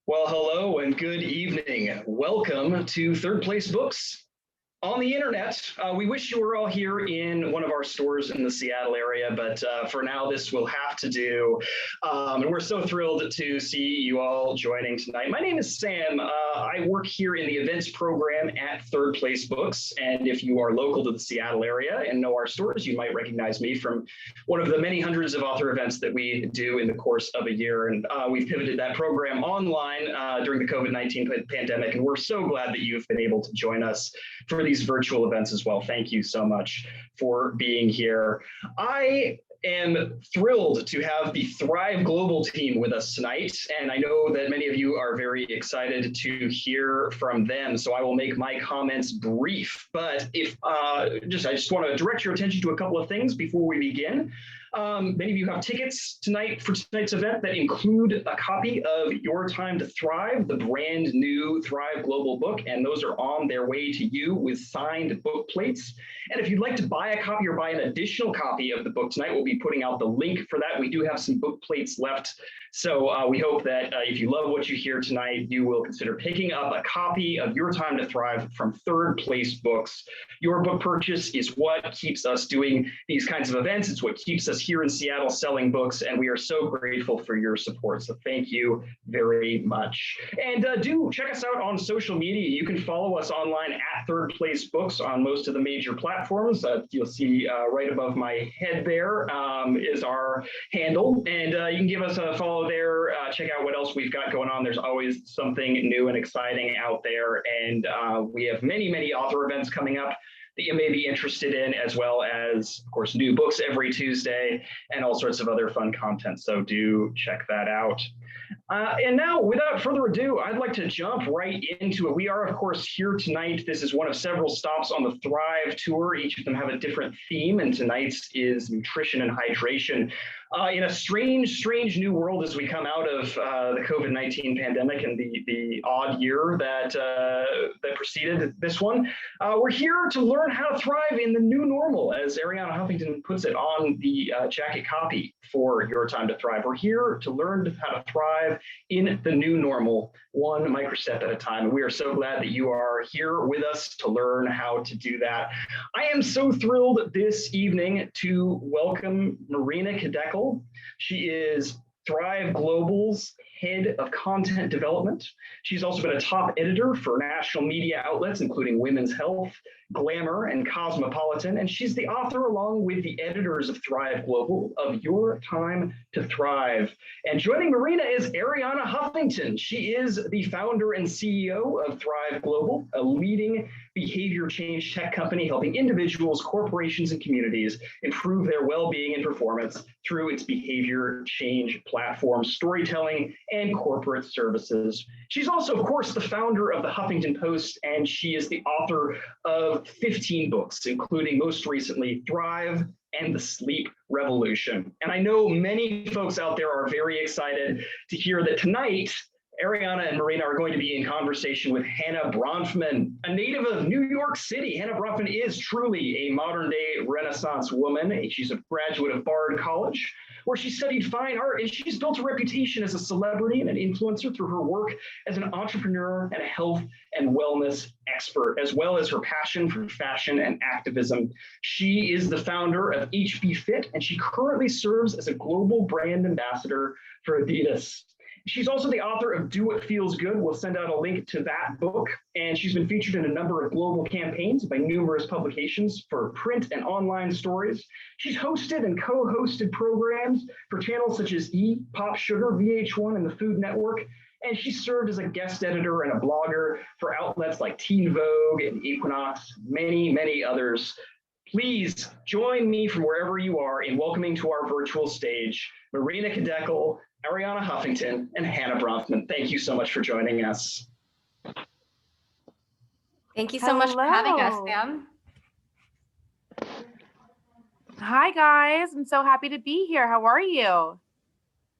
Well, hello and good evening. Welcome to Third Place Books on the internet. We wish you were all here in one of our stores in the Seattle area, but for now, this will have to do. And we're so thrilled to see you all joining tonight. My name is Sam. I work here in the events program at Third Place Books. And if you are local to the Seattle area and know our stores, you might recognize me from one of the many hundreds of author events that we do in the course of a year. And we've pivoted that program online during the COVID-19 pandemic. And we're so glad that you've been able to join us for these virtual events as well. Thank you so much for being here. I am thrilled to have the Thrive Global team with us tonight, and I know that many of you are very excited to hear from them, so I will make my comments brief. But I just want to direct your attention to a couple of things before we begin. Many of you have tickets tonight for tonight's event that include a copy of Your Time to Thrive, the brand new Thrive Global book, and those are on their way to you with signed book plates. And if you'd like to buy a copy or buy an additional copy of the book tonight, we'll be putting out the link for that. We do have some book plates left. So we hope that if you love what you hear tonight, you will consider picking up a copy of Your Time to Thrive from Third Place Books. Your book purchase is what keeps us doing these kinds of events. It's what keeps us here in Seattle selling books, and we are so grateful for your support. So thank you very much. And do check us out on social media. You can follow us online at Third Place Books on most of the major platforms. You'll see right above my head there is our handle, and you can give us a follow there. Check out what else we've got going on. There's always something new and exciting out there, and we have many author events coming up that you may be interested in, as well as, of course, new books every Tuesday and all sorts of other fun content. So do check that out. And now, without further ado, I'd like to jump right into it. We are, of course, here tonight. This is one of several stops on the Thrive Tour. Each of them have a different theme, and tonight's is nutrition and hydration. In a strange new world as we come out of the COVID-19 pandemic and the odd year that preceded this one, we're here to learn how to thrive in the new normal, as Arianna Huffington puts it on the jacket copy for Your Time to Thrive. We're here to learn how to thrive in the new normal, one microstep at a time. And we are so glad that you are here with us to learn how to do that. I am so thrilled this evening to welcome Marina Khidekel. She is Thrive Global's head of content development. She's also been a top editor for national media outlets, including Women's Health, Glamour, and Cosmopolitan. And she's the author, along with the editors of Thrive Global, of Your Time to Thrive. And joining Marina is Arianna Huffington. She is the founder and CEO of Thrive Global, a leading behavior change tech company helping individuals, corporations, and communities improve their well-being and performance through its behavior change platform, storytelling, and corporate services. She's also, of course, the founder of the Huffington Post, and she is the author of 15 books, including most recently Thrive and the Sleep Revolution. And I know many folks out there are very excited to hear that tonight, Arianna and Marina are going to be in conversation with Hannah Bronfman, a native of New York City. Hannah Bronfman is truly a modern-day Renaissance woman. She's a graduate of Bard College, where she studied fine art, and she's built a reputation as a celebrity and an influencer through her work as an entrepreneur and a health and wellness expert, as well as her passion for fashion and activism. She is the founder of HB Fit, and she currently serves as a global brand ambassador for Adidas. She's also the author of Do What Feels Good. We'll send out a link to that book. And she's been featured in a number of global campaigns by numerous publications for print and online stories. She's hosted and co-hosted programs for channels such as E! Pop Sugar, VH1, and the Food Network. And she served as a guest editor and a blogger for outlets like Teen Vogue and Equinox, many others. Please join me from wherever you are in welcoming to our virtual stage, Marina Khidekel, Arianna Huffington, and Hannah Bronfman. Thank you so much for joining us. Thank you so much for having us, Sam. Hi, guys. I'm so happy to be here. How are you?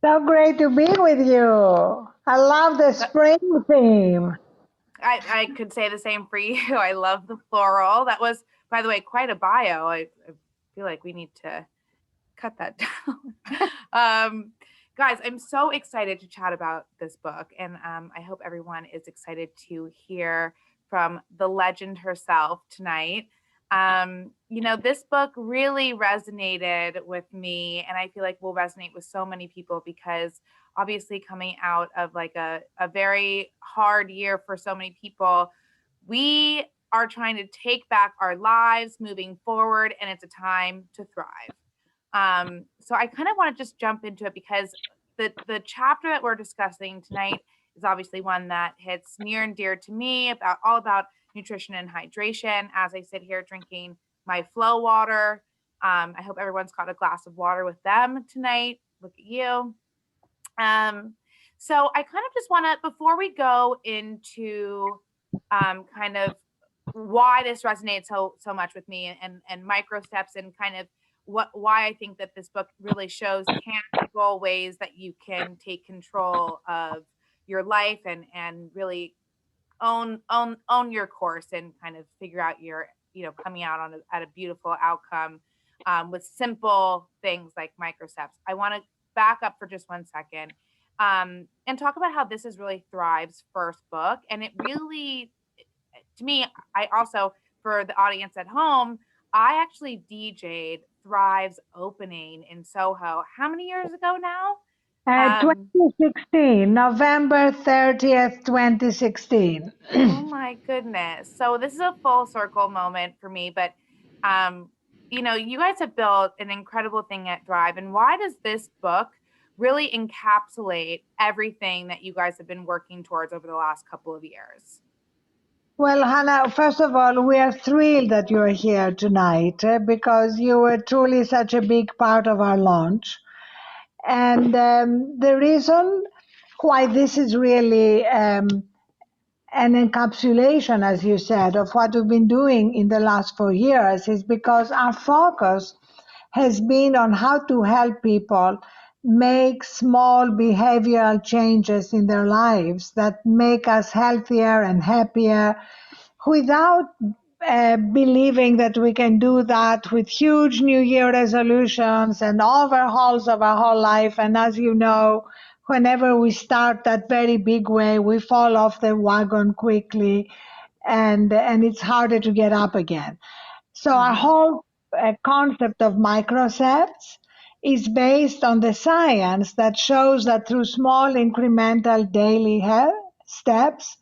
So great to be with you. I love the spring theme. I could say the same for you. I love the floral. That was, by the way, quite a bio. I feel like we need to cut that down. Guys, I'm so excited to chat about this book, and I hope everyone is excited to hear from the legend herself tonight. This book really resonated with me, and I feel like will resonate with so many people because obviously coming out of like a very hard year for so many people, we are trying to take back our lives moving forward, and it's a time to thrive. So I kind of want to just jump into it because the chapter that we're discussing tonight is obviously one that hits near and dear to me, all about nutrition and hydration as I sit here drinking my Flow water. I hope everyone's got a glass of water with them tonight. Look at you. So I kind of just want to, before we go into kind of why this resonates so much with me and Microsteps and kind of why I think that this book really shows tangible ways that you can take control of your life and really own your course and kind of figure out your, coming out at a beautiful outcome with simple things like Microsteps. I want to back up for just 1 second and talk about how this is really Thrive's first book. And it really, to me, I also, for the audience at home, I actually DJ'd Thrive's opening in Soho. How many years ago now? 2016, November 30th, 2016. Oh my goodness. So this is a full circle moment for me, but you guys have built an incredible thing at Thrive. And why does this book really encapsulate everything that you guys have been working towards over the last couple of years? Well, Hannah, first of all, we are thrilled that you are here tonight because you were truly such a big part of our launch. And the reason why this is really an encapsulation, as you said, of what we've been doing in the last 4 years is because our focus has been on how to help people make small behavioral changes in their lives that make us healthier and happier without believing that we can do that with huge New Year resolutions and overhauls of our whole life. And as you know, whenever we start that very big way, we fall off the wagon quickly and it's harder to get up again. So our whole concept of Microsteps is based on the science that shows that through small incremental daily steps,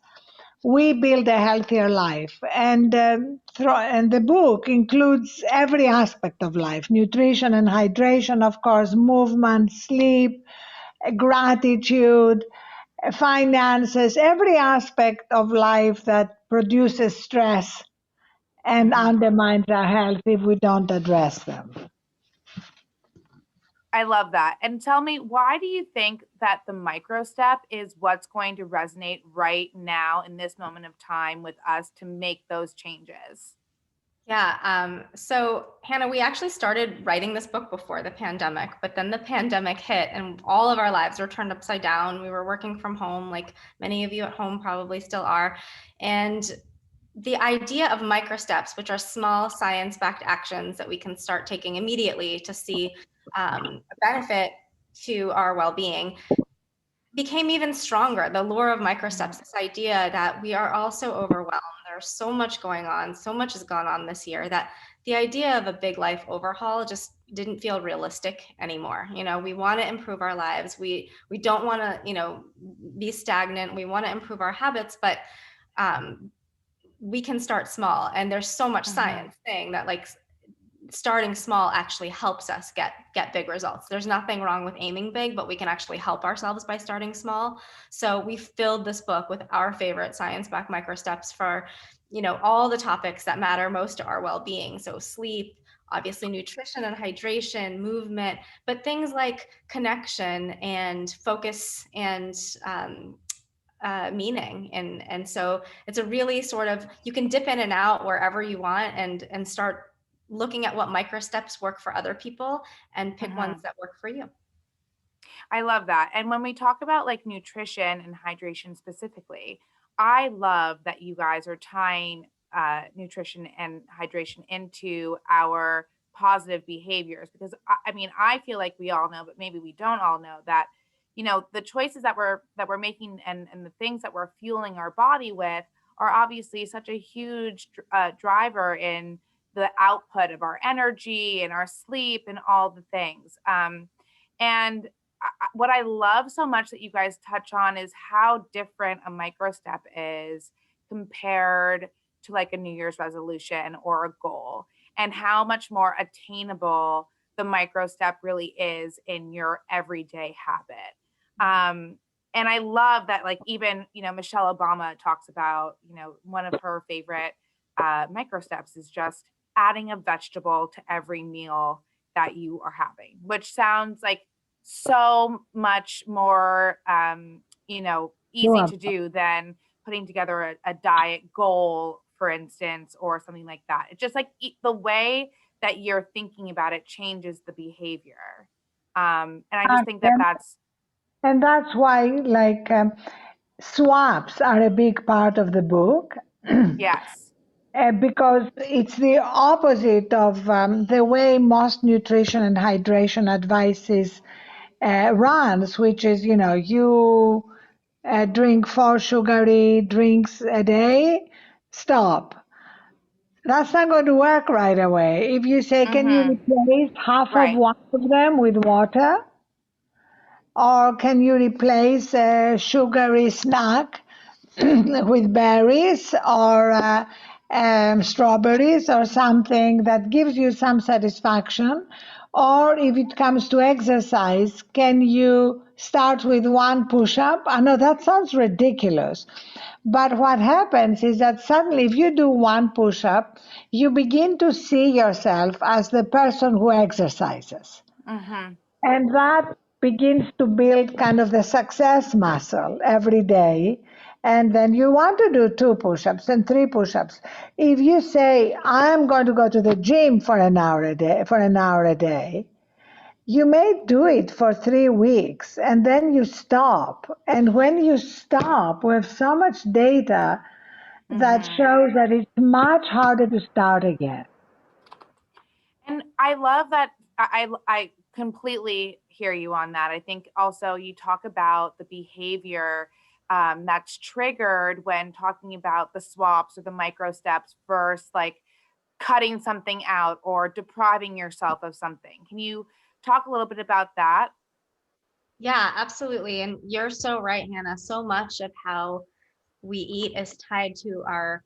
we build a healthier life. And the book includes every aspect of life: nutrition and hydration, of course, movement, sleep, gratitude, finances, every aspect of life that produces stress and undermines our health if we don't address them. I love that. And tell me, why do you think that the Microstep is what's going to resonate right now in this moment of time with us to make those changes? Yeah. So Hannah, we actually started writing this book before the pandemic, but then the pandemic hit and all of our lives were turned upside down. We were working from home, like many of you at home probably still are. And the idea of Microsteps, which are small science-backed actions that we can start taking immediately to see a benefit to our well-being, became even stronger. The lure of Microsteps, this idea that we are all so overwhelmed. There's so much going on. So much has gone on this year that the idea of a big life overhaul just didn't feel realistic anymore. We want to improve our lives. We don't want to, be stagnant. We want to improve our habits, but we can start small. And there's so much science saying that like starting small actually helps us get big results. There's nothing wrong with aiming big, but we can actually help ourselves by starting small. So we filled this book with our favorite science-backed Microsteps for, all the topics that matter most to our well-being. So sleep, obviously nutrition and hydration, movement, but things like connection and focus and meaning. And so it's a really sort of, you can dip in and out wherever you want and start looking at what Microsteps work for other people and pick ones that work for you. I love that. And when we talk about like nutrition and hydration specifically, I love that you guys are tying nutrition and hydration into our positive behaviors, because I feel like we all know, but maybe we don't all know that the choices that we're making and the things that we're fueling our body with are obviously such a huge driver in the output of our energy and our sleep and all the things. And what I love so much that you guys touch on is how different a microstep is compared to like a New Year's resolution or a goal, and how much more attainable the microstep really is in your everyday habit. And I love that, like, even, Michelle Obama talks about, one of her favorite microsteps is just adding a vegetable to every meal that you are having, which sounds like so much more, easy to do than putting together a diet goal, for instance, or something like that. It's just like the way that you're thinking about it changes the behavior. And I just think that that's... And that's why, like, swaps are a big part of the book. Yes. Because it's the opposite of the way most nutrition and hydration advices runs, which is, you drink 4 sugary drinks a day, stop. That's not going to work right away. If you say, can you replace half of one of them with water? Or can you replace a sugary snack with berries or strawberries or something that gives you some satisfaction? Or if it comes to exercise, can you start with 1 push-up? I know that sounds ridiculous, but what happens is that suddenly if you do 1 push-up, you begin to see yourself as the person who exercises. And that begins to build kind of the success muscle every day. And then you want to do 2 push-ups and 3 push-ups. If you say, I'm going to go to the gym for an hour a day, you may do it for 3 weeks and then you stop. And when you stop, we have so much data that shows that it's much harder to start again. And I love that. I completely hear you on that. I think also you talk about the behavior that's triggered when talking about the swaps or the micro steps versus like cutting something out or depriving yourself of something. Can you talk a little bit about that? Yeah, absolutely. And you're so right, Hannah. So much of how we eat is tied to our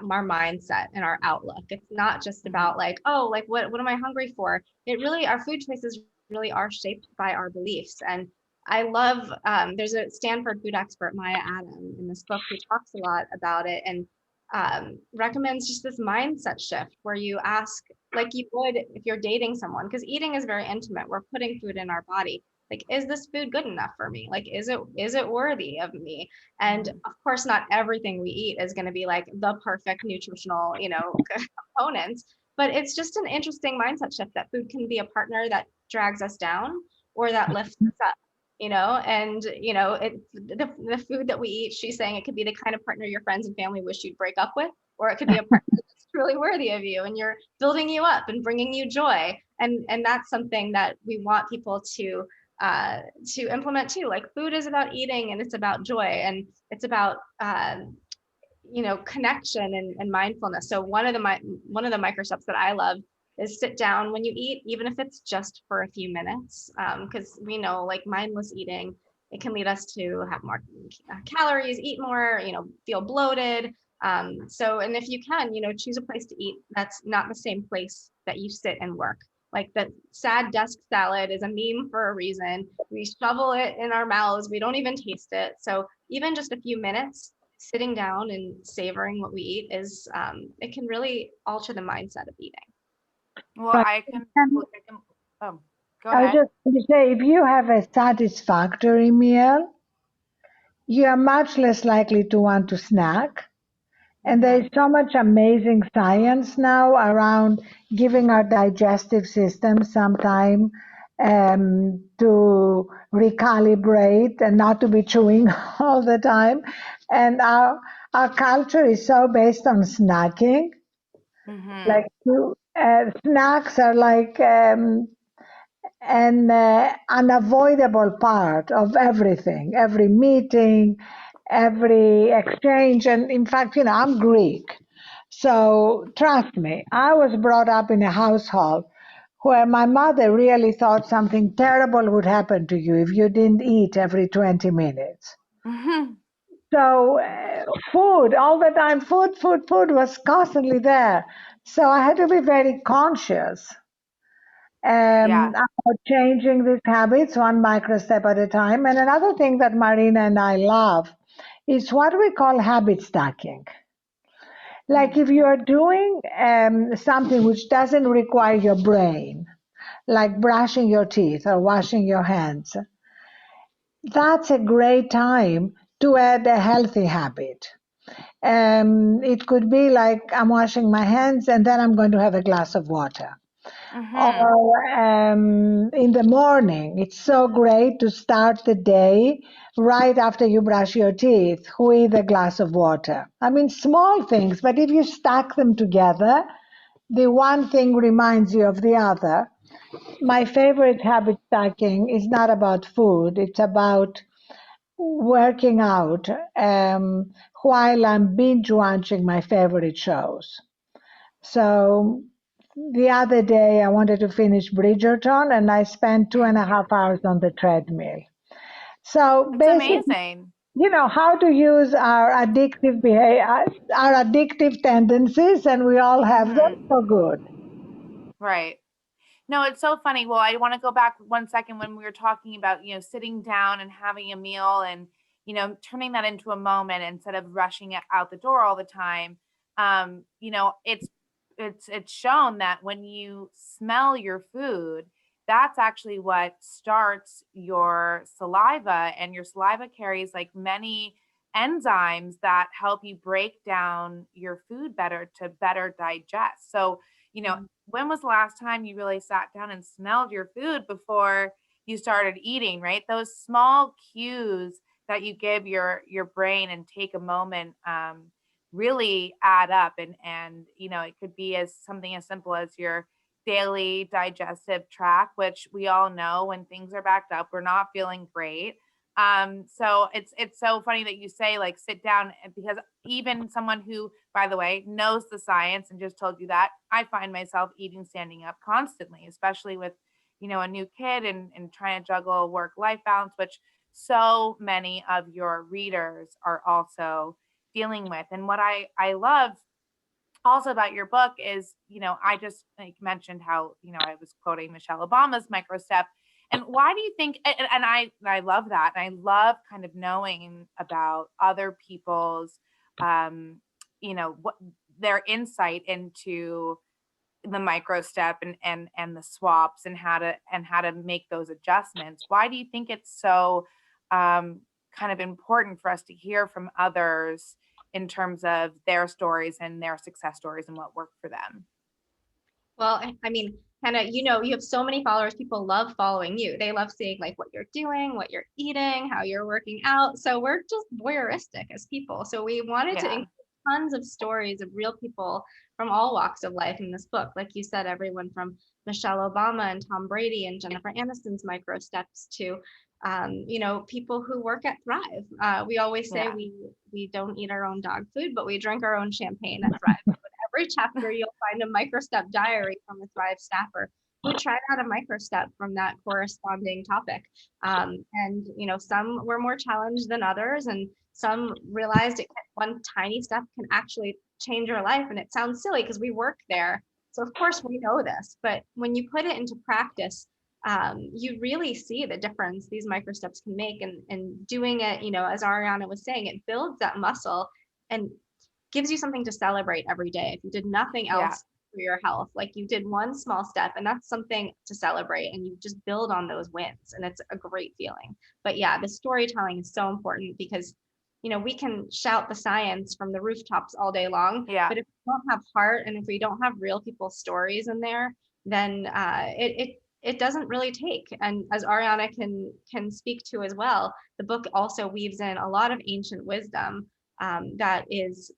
mindset and our outlook. It's not just about like, oh, like what am I hungry for? It really, our food choices really are shaped by our beliefs. And I love, there's a Stanford food expert, Maya Adam, in this book who talks a lot about it and recommends just this mindset shift where you ask, like you would if you're dating someone, because eating is very intimate. We're putting food in our body. Like, is this food good enough for me? Like, is it worthy of me? And of course, not everything we eat is going to be like the perfect nutritional, components, but it's just an interesting mindset shift that food can be a partner that drags us down or that lifts us up, and, the food that we eat, she's saying it could be the kind of partner your friends and family wish you'd break up with, or it could be a partner that's truly worthy of you and you're building you up and bringing you joy. And that's something that we want people to implement too. Like, food is about eating and it's about joy and it's about connection and mindfulness. So one of the microsteps that I love is sit down when you eat, even if it's just for a few minutes, because we know, like, mindless eating, it can lead us to have more calories, eat more, feel bloated. So, and if you can, choose a place to eat that's not the same place that you sit and work. Like, the sad desk salad is a meme for a reason. We shovel it in our mouths. We don't even taste it. So even just a few minutes sitting down and savoring what we eat is, it can really alter the mindset of eating. Well, But I can go I was ahead. just going to say, if you have a satisfactory meal, you are much less likely to want to snack. And there is so much amazing science now around giving our digestive system some time to recalibrate and not to be chewing all the time. And our culture is so based on snacking. Like, snacks are like an unavoidable part of everything, every meeting, every exchange. And in fact, I'm Greek. So trust me, I was brought up in a household where my mother really thought something terrible would happen to you if you didn't eat every 20 minutes. Mhm. So food, all the time, food was constantly there. So I had to be very conscious Yeah. about changing these habits one micro step at a time. And another thing that Marina and I love is what we call habit stacking. Like if you are doing something which doesn't require your brain, like brushing your teeth or washing your hands, that's a great time to add a healthy habit. It could be like I'm washing my hands and then I'm going to have a glass of water. Mhm. Or in the morning, it's so great to start the day right after you brush your teeth with a glass of water. I mean, small things, but if you stack them together, the one thing reminds you of the other. My favorite habit stacking is not about food, it's about working out while I'm binge watching my favorite shows. So the other day, I wanted to finish Bridgerton, and I spent 2.5 hours on the treadmill. So It's basically, amazing. how to use our addictive behavior, our addictive tendencies, and we all have them Mhm. for good. Right. No, it's so funny. Well, I want to go back 1 second when we were talking about, sitting down and having a meal and, turning that into a moment instead of rushing it out the door all the time. It's shown that when you smell your food, that's actually what starts your saliva, and your saliva carries like many enzymes that help you break down your food better to better digest. So, when was the last time you really sat down and smelled your food before you started eating, right? Those small cues that you give your brain and take a moment really add up, and it could be as something as simple as your daily digestive tract, which we all know when things are backed up, we're not feeling great. So it's so funny that you say like sit down, because even someone who, by the way, knows the science and just told you that, I find myself eating standing up constantly, especially with, a new kid and trying to juggle work-life balance, which so many of your readers are also dealing with. And what I love also about your book is, I just like mentioned how, I was quoting Michelle Obama's Microstep. And why do you think, and I love that. And I love kind of knowing about other people's, what their insight into the micro step and the swaps and how to make those adjustments. Why do you think it's so kind of important for us to hear from others in terms of their stories and their success stories and what worked for them? Well, I mean, Hannah, you have so many followers. People love following you. They love seeing like what you're doing, what you're eating, how you're working out. So we're just voyeuristic as people. So we wanted to Yeah. include tons of stories of real people from all walks of life in this book. Like you said, everyone from Michelle Obama and Tom Brady and Jennifer Aniston's micro steps to people who work at Thrive. We always say Yeah. we don't eat our own dog food, but we drink our own champagne at Thrive. Every chapter, you'll find a microstep diary from a Thrive staffer who tried out a microstep from that corresponding topic. And some were more challenged than others, and some realized one tiny step can actually change your life. And it sounds silly because we work there, so of course we know this. But when you put it into practice, you really see the difference these microsteps can make. And doing it, as Arianna was saying, it builds that muscle and gives you something to celebrate every day. If you did nothing else Yeah. for your health, like you did one small step, and that's something to celebrate, and you just build on those wins, and it's a great feeling. But yeah, the storytelling is so important because we can shout the science from the rooftops all day long, Yeah. but if we don't have heart and if we don't have real people's stories in there, then it doesn't really take. And as Arianna can speak to as well, the book also weaves in a lot of ancient wisdom that is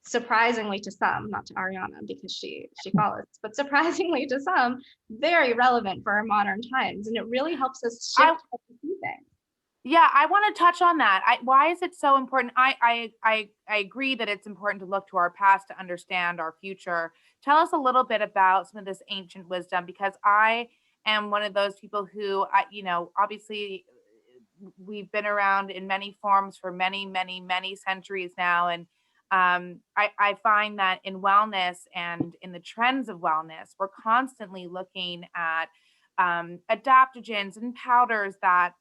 surprisingly to some, not to Arianna because she follows, but surprisingly to some, very relevant for our modern times. And it really helps us shift how we see things. Yeah, I want to touch on that. Why is it so important? I agree that it's important to look to our past to understand our future. Tell us a little bit about some of this ancient wisdom, because I am one of those people who, obviously we've been around in many forms for many, many, many centuries now. And I find that in wellness and in the trends of wellness, we're constantly looking at adaptogens and powders that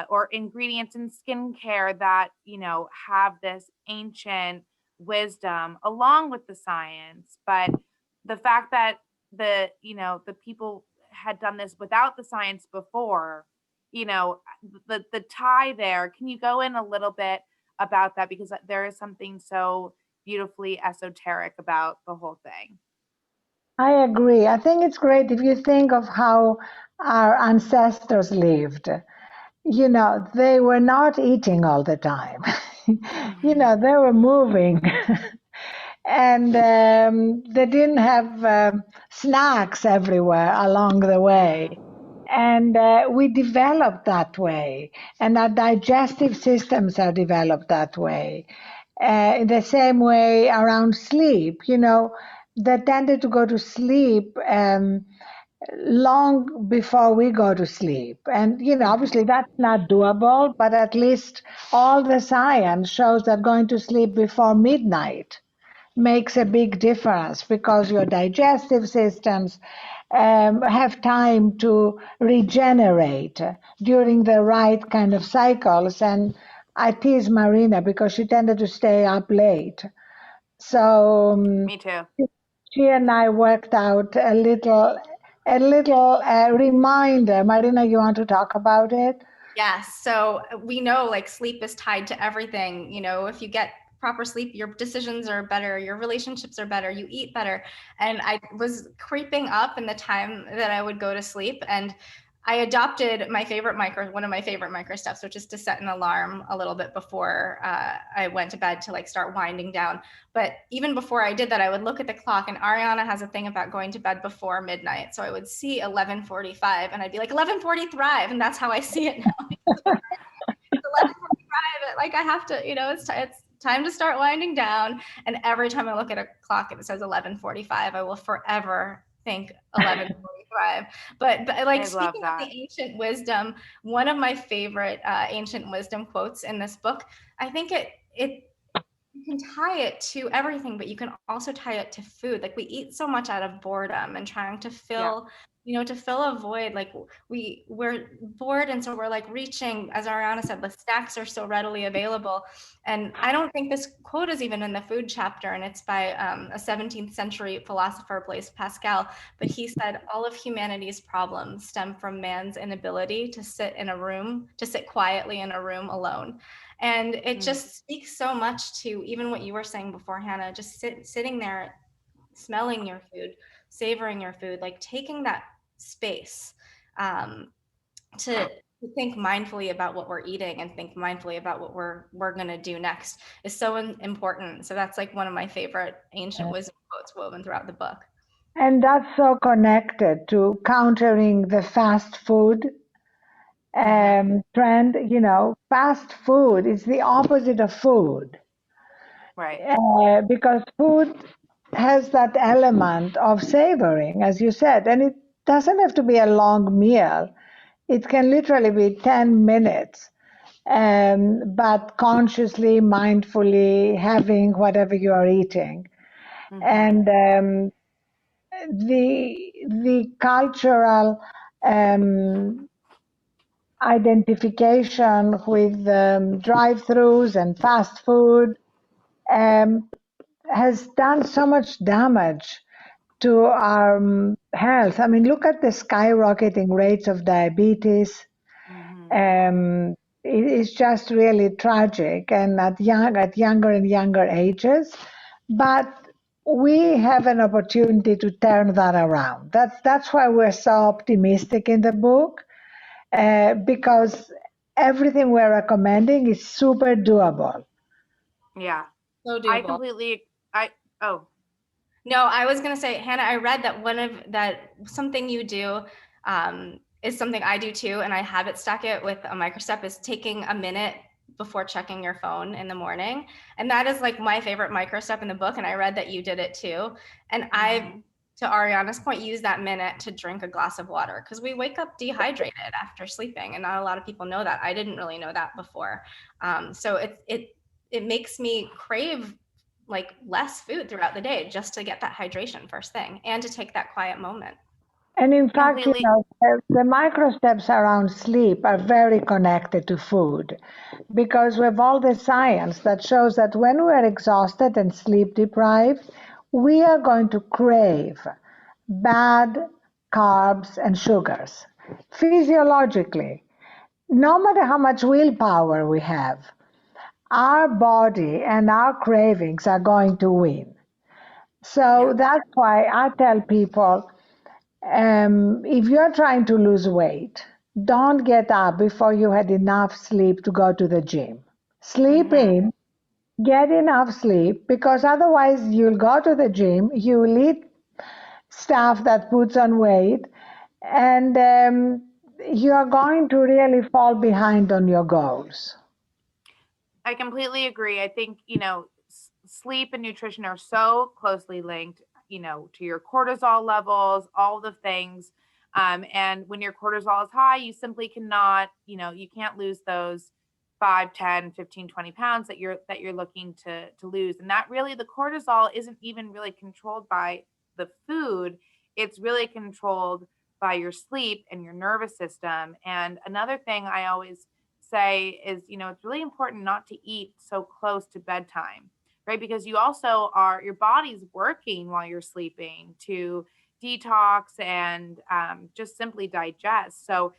or ingredients in skincare that, have this ancient wisdom along with the science. But the fact that the people had done this without the science before, the tie there, can you go in a little bit about that? Because there is something so beautifully esoteric about the whole thing. I agree. I think it's great if you think of how our ancestors lived. They were not eating all the time. They were moving. And they didn't have snacks everywhere along the way. And we developed that way. And our digestive systems are developed that way. In the same way around sleep, they tended to go to sleep long before we go to sleep. And, obviously that's not doable, but at least all the science shows that going to sleep before midnight makes a big difference because your digestive systems have time to regenerate during the right kind of cycles. And I tease Marina because she tended to stay up late. So Me too. She and I worked out a little reminder. Marina, you want to talk about it? Yes. So we know like sleep is tied to everything. If you get proper sleep, your decisions are better, your relationships are better, you eat better. And I was creeping up in the time that I would go to sleep, and I adopted one of my favorite Microsteps, which is to set an alarm a little bit before I went to bed to like start winding down. But even before I did that, I would look at the clock, and Arianna has a thing about going to bed before midnight. So I would see 11:45 and I'd be like, 11:40 thrive. And that's how I see it now. It's 11:45. Like I have to, it's time to start winding down. And every time I look at a clock and it says 11:45, I will forever think 11:45. But like speaking of the ancient wisdom, one of my favorite ancient wisdom quotes in this book, I think it you can tie it to everything, but you can also tie it to food. Like we eat so much out of boredom and trying to fill to fill a void. Like we're bored, and so we're like reaching, as Arianna said, the snacks are so readily available. And I don't think this quote is even in the food chapter, and it's by a 17th century philosopher, Blaise Pascal. But he said, all of humanity's problems stem from man's inability to sit quietly in a room alone. And it just speaks so much to even what you were saying before, Hannah, just sitting there, smelling your food, savoring your food, like taking that space to think mindfully about what we're eating and think mindfully about what we're going to do next is so important. So that's like one of my favorite ancient wisdom quotes woven throughout the book. And that's so connected to countering the fast food trend. Fast food is the opposite of food. Right. Because food has that element of savoring, as you said, and it doesn't have to be a long meal. It can literally be 10 minutes, but consciously, mindfully having whatever you are eating. And the cultural identification with drive-throughs and fast food has done so much damage to our health. I mean, look at the skyrocketing rates of diabetes. It is just really tragic, and at younger and younger ages. But we have an opportunity to turn that around. That's why we're so optimistic in the book, because everything we're recommending is super doable. Yeah. So doable. No, I was going to say, Hannah, I read that something you do is something I do too. And I habit stack it with a microstep, is taking a minute before checking your phone in the morning. And that is like my favorite microstep in the book. And I read that you did it too. And I, to Arianna's point, use that minute to drink a glass of water, because we wake up dehydrated after sleeping. And not a lot of people know that. I didn't really know that before. So it makes me crave like less food throughout the day just to get that hydration first thing and to take that quiet moment. And in fact, the microsteps around sleep are very connected to food, because we have all the science that shows that when we are exhausted and sleep deprived, we are going to crave bad carbs and sugars physiologically. No matter how much willpower we have, our body and our cravings are going to win. So that's why I tell people, if you're trying to lose weight, don't get up before you had enough sleep to go to the gym. Sleep in, get enough sleep, because otherwise you'll go to the gym, you will eat stuff that puts on weight, and you are going to really fall behind on your goals. I completely agree. I think, sleep and nutrition are so closely linked, to your cortisol levels, all the things. And when your cortisol is high, you simply cannot, you can't lose those 5, 10, 15, 20 pounds that you're looking to lose. And that really, the cortisol isn't even really controlled by the food. It's really controlled by your sleep and your nervous system. And another thing I always say is, it's really important not to eat so close to bedtime, right? Because you also your body's working while you're sleeping to detox and just simply digest. So,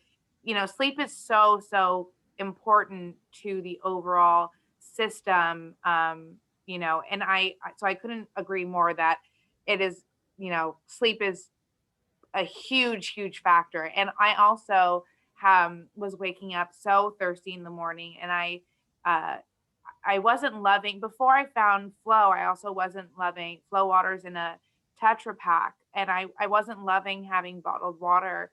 sleep is so important to the overall system, and so I couldn't agree more that it is, sleep is a huge factor. And I also was waking up so thirsty in the morning, and I wasn't loving, before I found Flow, I also wasn't loving Flow waters in a Tetra Pak, and I wasn't loving having bottled water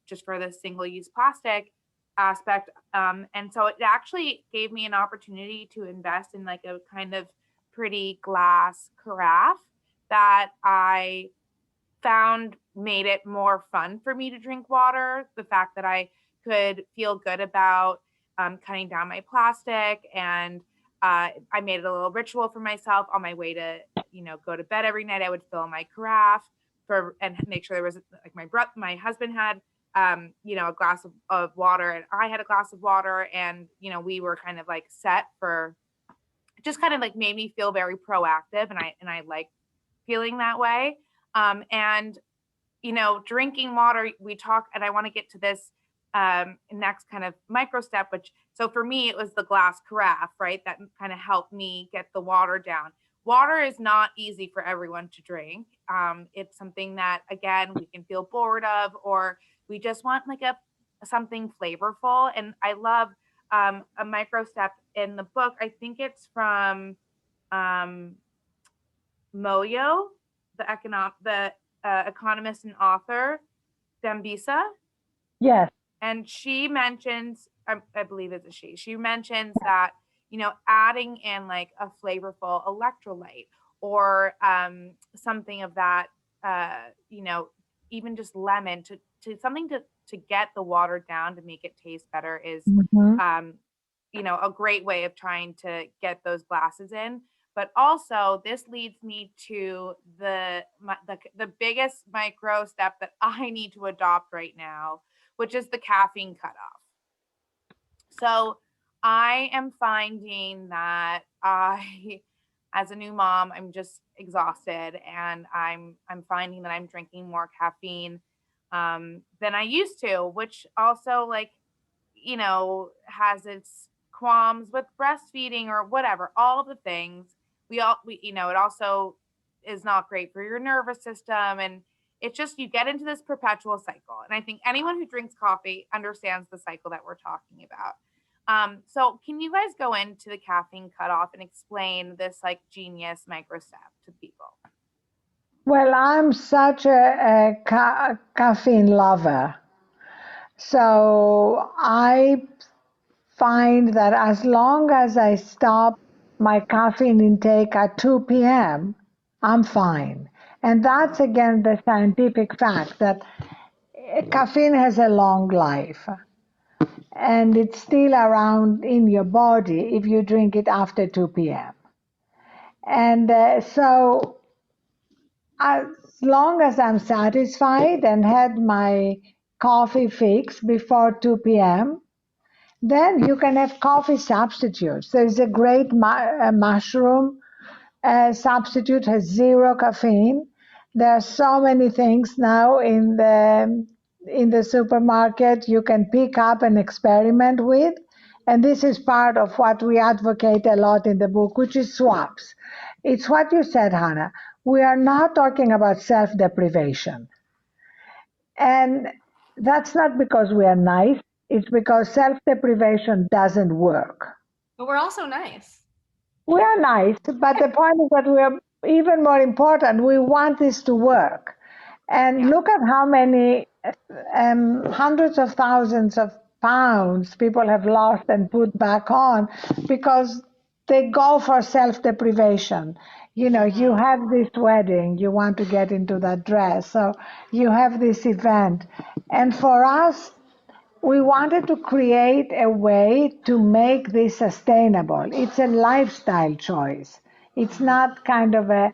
just for the single-use plastic aspect, and so it actually gave me an opportunity to invest in like a kind of pretty glass carafe that I found made it more fun for me to drink water. The fact that I could feel good about cutting down my plastic, and I made it a little ritual for myself on my way to, go to bed every night. I would fill my carafe and make sure there was like my husband had, a glass of water, and I had a glass of water, and, we were kind of like set for, just kind of like made me feel very proactive. And I like feeling that way. And, drinking water, we talk, and I want to get to this next kind of micro step, so for me, it was the glass carafe, right? That kind of helped me get the water down. Water is not easy for everyone to drink. It's something that, again, we can feel bored of, or we just want like something flavorful. And I love a micro step in the book. I think it's from Moyo, the economist and author, Dambisa. Yes. And she mentions, I believe it's a she mentions that, adding in like a flavorful electrolyte or something of that, even just lemon to something to get the water down to make it taste better is, a great way of trying to get those glasses in. But also this leads me to the biggest micro step that I need to adopt right now, which is the caffeine cut off. So I am finding that as a new mom, I'm just exhausted, and I'm finding that I'm drinking more caffeine than I used to, which also has its qualms with breastfeeding or whatever, all of the things. We it also is not great for your nervous system, and it's just, you get into this perpetual cycle. And I think anyone who drinks coffee understands the cycle that we're talking about. So can you guys go into the caffeine cutoff and explain this like genius microstep to people? Well, I'm such a caffeine lover. So I find that as long as I stop my caffeine intake at 2 p.m., I'm fine. And that's again the scientific fact that caffeine has a long life and it's still around in your body if you drink it after 2 p.m. And so as long as I'm satisfied and had my coffee fix before 2 p.m., then you can have coffee substitutes. There's a great mushroom substitute, has zero caffeine. There are so many things now in the supermarket you can pick up and experiment with. And this is part of what we advocate a lot in the book, which is swaps. It's what you said, Hannah. We are not talking about self-deprivation. And that's not because we are nice. It's because self-deprivation doesn't work. But we're also nice. We are nice, but the point is that we are even more important. We want this to work. And look at how many hundreds of thousands of pounds people have lost and put back on because they go for self-deprivation. You know, you have this wedding, you want to get into that dress, so you have this event. And for us, we wanted to create a way to make this sustainable. It's a lifestyle choice. It's not kind of a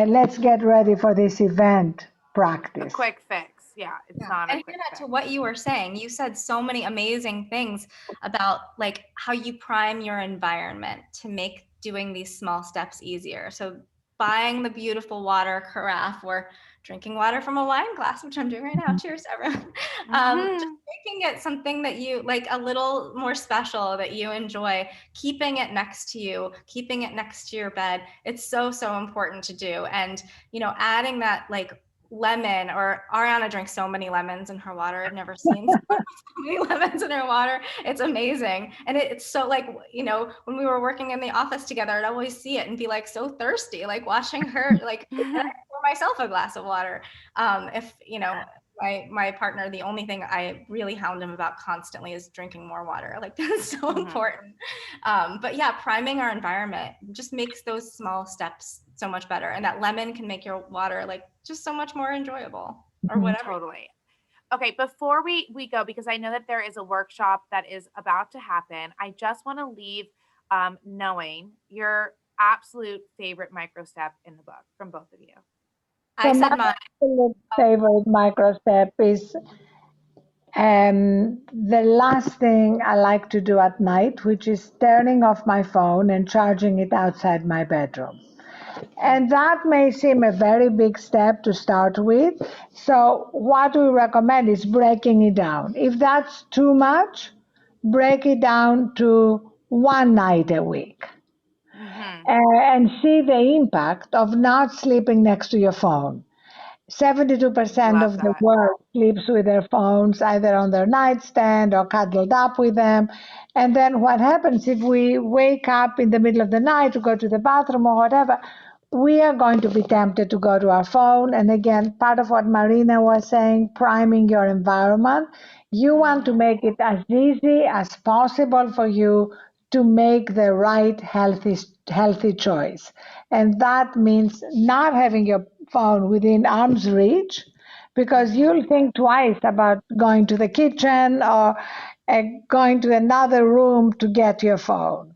let's get ready for this event practice. A quick fix. Yeah, it's not a and quick Hannah, fix. to what you were saying, you said so many amazing things about like how you prime your environment to make doing these small steps easier. So buying the beautiful water carafe or drinking water from a wine glass, which I'm doing right now. Cheers, everyone. Just making it something that you like a little more special that you enjoy, keeping it next to you, keeping it next to your bed. It's so, so important to do. And, you know, adding that like lemon, or Arianna drinks so many lemons in her water. I've never seen so many lemons in her water. It's amazing. And it's so like, you know, when we were working in the office together, I'd always see it and be like so thirsty, like watching her, like pour myself a glass of water. If, you know, my partner, the only thing I really hound him about constantly is drinking more water. Like that's so important. But yeah, priming our environment just makes those small steps so much better. And that lemon can make your water like just so much more enjoyable or whatever. Totally. Okay, before we go, because I know that there is a workshop that is about to happen, I just want to leave knowing your absolute favorite microstep in the book from both of you. I said my mine. absolute favorite microstep is the last thing I like to do at night, which is turning off my phone and charging it outside my bedroom. And that may seem a very big step to start with. So what we recommend is breaking it down. If that's too much, break it down to one night a week. And see the impact of not sleeping next to your phone. 72% of the world sleeps with their phones either on their nightstand or cuddled up with them. And then what happens if we wake up in the middle of the night to go to the bathroom or whatever, we are going to be tempted to go to our phone. And again, part of what Marina was saying, priming your environment, you want to make it as easy as possible for you to make the right healthy choice. And that means not having your phone within arm's reach, because you'll think twice about going to the kitchen or going to another room to get your phone.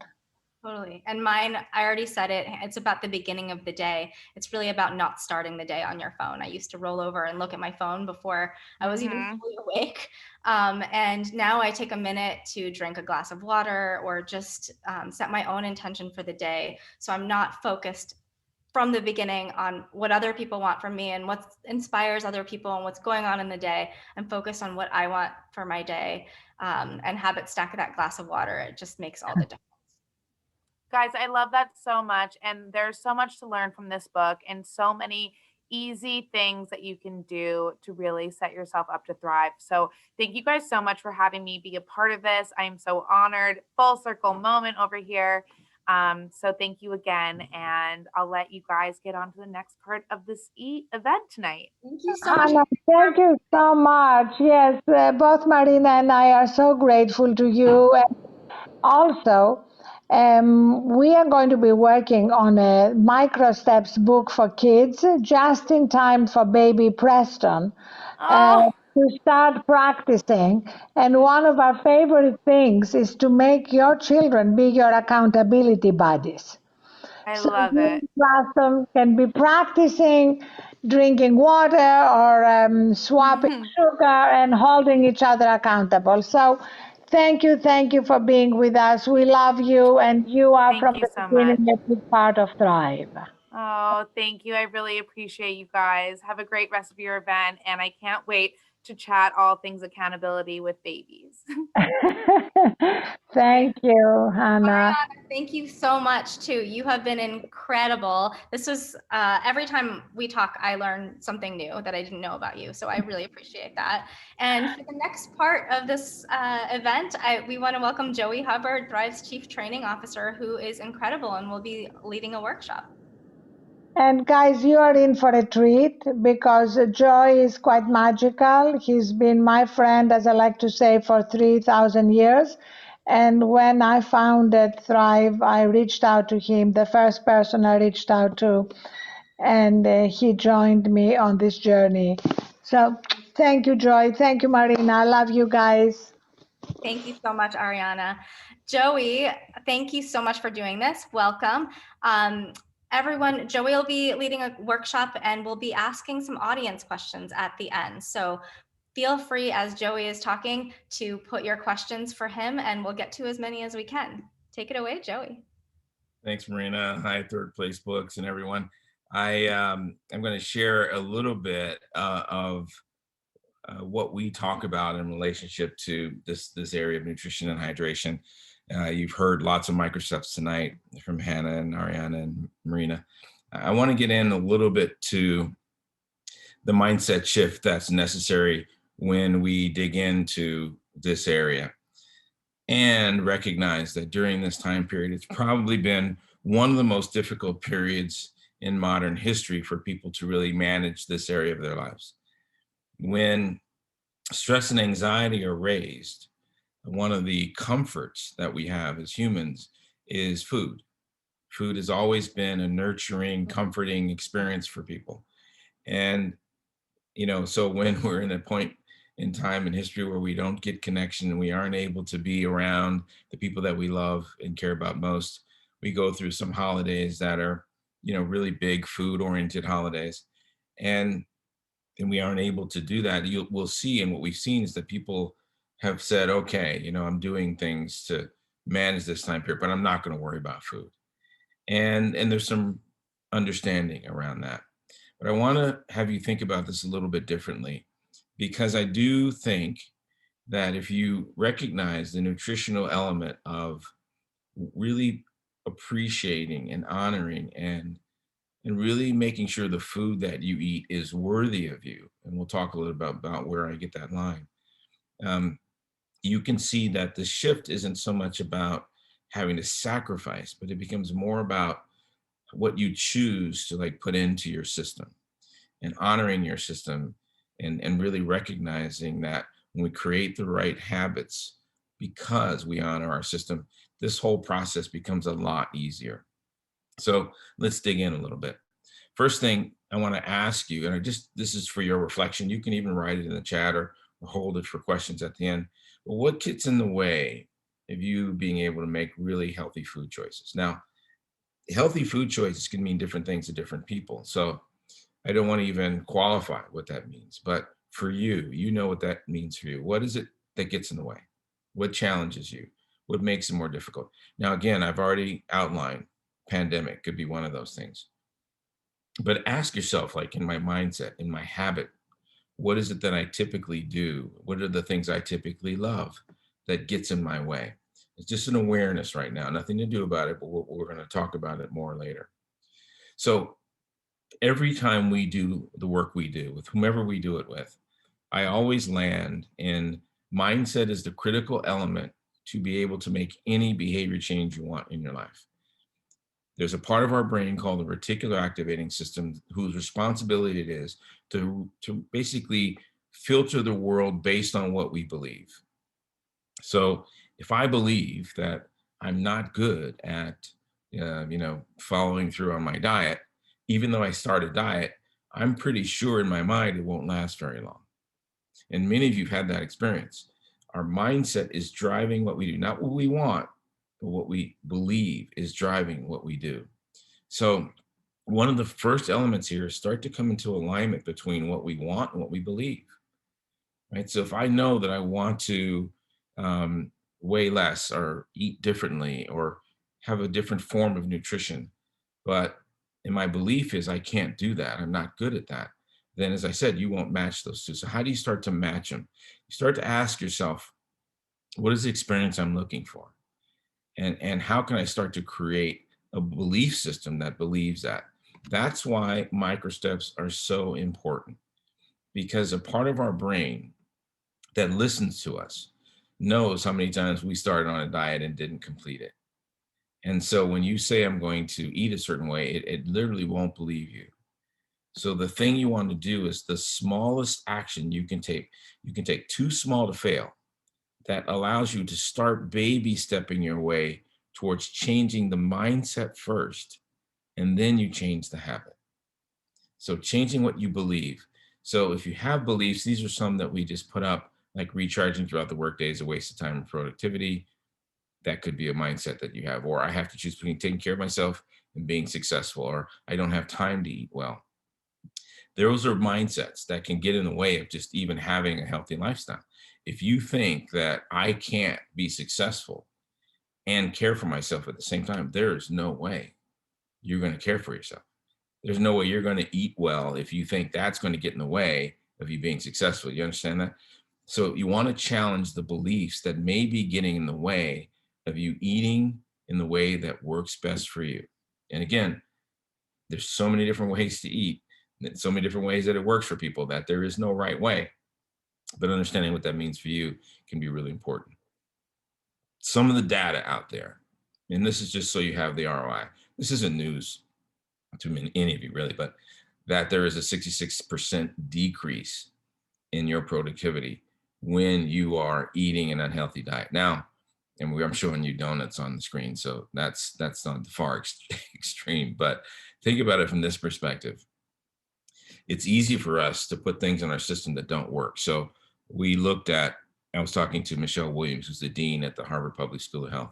Totally. And mine, I already said it. It's about the beginning of the day. It's really about not starting the day on your phone. I used to roll over and look at my phone before I was even fully awake. And now I take a minute to drink a glass of water or just set my own intention for the day. So I'm not focused from the beginning on what other people want from me and what inspires other people and what's going on in the day. I'm focused on what I want for my day, and habit stack that glass of water. It just makes all the difference. Guys, I love that so much. And there's so much to learn from this book and so many easy things that you can do to really set yourself up to thrive. So thank you guys so much for having me be a part of this. I am so honored. Full circle moment over here. So thank you again, and I'll let you guys get on to the next part of this event tonight. Thank you so much. Hannah, thank you so much. Yes, both Marina and I are so grateful to you. And also, we are going to be working on a Microsteps book for kids just in time for baby Preston. Oh, To start practicing. And one of our favorite things is to make your children be your accountability buddies. I So love you it. in classroom can be practicing drinking water or swapping sugar and holding each other accountable. So thank you for being with us. We love you, and you are Thank from you the so beginning much. a big part of Thrive. Oh, thank you. I really appreciate you guys. Have a great rest of your event. And I can't wait to chat all things accountability with babies. Thank you, Hannah. Arianna, thank you so much too. You have been incredible. This was every time we talk, I learn something new that I didn't know about you. So I really appreciate that. And for the next part of this event, we want to welcome Joey Hubbard, Thrive's Chief Training Officer, who is incredible and will be leading a workshop. And guys, you are in for a treat because Joy is quite magical. He's been my friend, as I like to say, for 3,000 years. And when I founded Thrive, I reached out to him, the first person I reached out to, and he joined me on this journey. So thank you, Joy. Thank you, Marina. I love you guys. Thank you so much, Arianna. Joey, thank you so much for doing this. Welcome. Everyone, Joey will be leading a workshop and we'll be asking some audience questions at the end. So feel free, as Joey is talking, to put your questions for him and we'll get to as many as we can. Take it away, Joey. Thanks, Marina. Hi, Third Place Books and everyone. I'm going to share a little bit of what we talk about in relationship to this area of nutrition and hydration. You've heard lots of microsteps tonight from Hannah and Arianna and Marina. I want to get in a little bit to the mindset shift that's necessary when we dig into this area, and recognize that during this time period, it's probably been one of the most difficult periods in modern history for people to really manage this area of their lives. When stress and anxiety are raised, one of the comforts that we have as humans is food. Food has always been a nurturing, comforting experience for people. And, so when we're in a point in time in history where we don't get connection and we aren't able to be around the people that we love and care about most, we go through some holidays that are, really big food oriented holidays. And we aren't able to do that. We'll see, and what we've seen is that people have said, okay, I'm doing things to manage this time period, but I'm not going to worry about food. And there's some understanding around that. But I want to have you think about this a little bit differently, because I do think that if you recognize the nutritional element of really appreciating and honoring and really making sure the food that you eat is worthy of you, and we'll talk a little bit about where I get that line, you can see that the shift isn't so much about having to sacrifice, but it becomes more about what you choose to put into your system and honoring your system, and really recognizing that when we create the right habits because we honor our system, this whole process becomes a lot easier. So let's dig in a little bit. First thing I want to ask you, and this is for your reflection, you can even write it in the chat or hold it for questions at the end. But what gets in the way of you being able to make really healthy food choices? Now, healthy food choices can mean different things to different people. So I don't want to even qualify what that means, but for you, you know what that means for you. What is it that gets in the way? What challenges you? What makes it more difficult? Now, again, I've already outlined pandemic could be one of those things. But ask yourself, in my mindset, in my habit, what is it that I typically do? What are the things I typically love that gets in my way? It's just an awareness right now, nothing to do about it, but we're going to talk about it more later. So every time we do the work we do with whomever we do it with, I always land in mindset is the critical element to be able to make any behavior change you want in your life. There's a part of our brain called the reticular activating system whose responsibility it is to basically filter the world based on what we believe. So if I believe that I'm not good at, following through on my diet, even though I start a diet, I'm pretty sure in my mind it won't last very long. And many of you have had that experience. Our mindset is driving what we do, not what we want, but what we believe is driving what we do. So one of the first elements here is start to come into alignment between what we want and what we believe, right? So if I know that I want to weigh less or eat differently or have a different form of nutrition, but and my belief is I can't do that, I'm not good at that, then as I said, you won't match those two. So how do you start to match them? You start to ask yourself, what is the experience I'm looking for? And how can I start to create a belief system that believes that? That's why microsteps are so important, because a part of our brain that listens to us knows how many times we started on a diet and didn't complete it. And so when you say I'm going to eat a certain way, it literally won't believe you. So the thing you want to do is the smallest action you can take. You can take too small to fail. That allows you to start baby stepping your way towards changing the mindset first, and then you change the habit. So changing what you believe. So if you have beliefs, these are some that we just put up, like recharging throughout the workday is a waste of time and productivity. That could be a mindset that you have, or I have to choose between taking care of myself and being successful, or I don't have time to eat well. Those are mindsets that can get in the way of just even having a healthy lifestyle. If you think that I can't be successful and care for myself at the same time, there is no way you're going to care for yourself. There's no way you're going to eat well if you think that's going to get in the way of you being successful. You understand that? So you want to challenge the beliefs that may be getting in the way of you eating in the way that works best for you. And again, there's so many different ways to eat, so many different ways that it works for people, that there is no right way. But understanding what that means for you can be really important. Some of the data out there, and this is just so you have the ROI. This isn't news to any of you really, but that there is a 66% decrease in your productivity when you are eating an unhealthy diet. Now, and I'm showing you donuts on the screen, so that's not the far extreme, but think about it from this perspective. It's easy for us to put things in our system that don't work. So I was talking to Michelle Williams, who's the dean at the Harvard Public School of Health.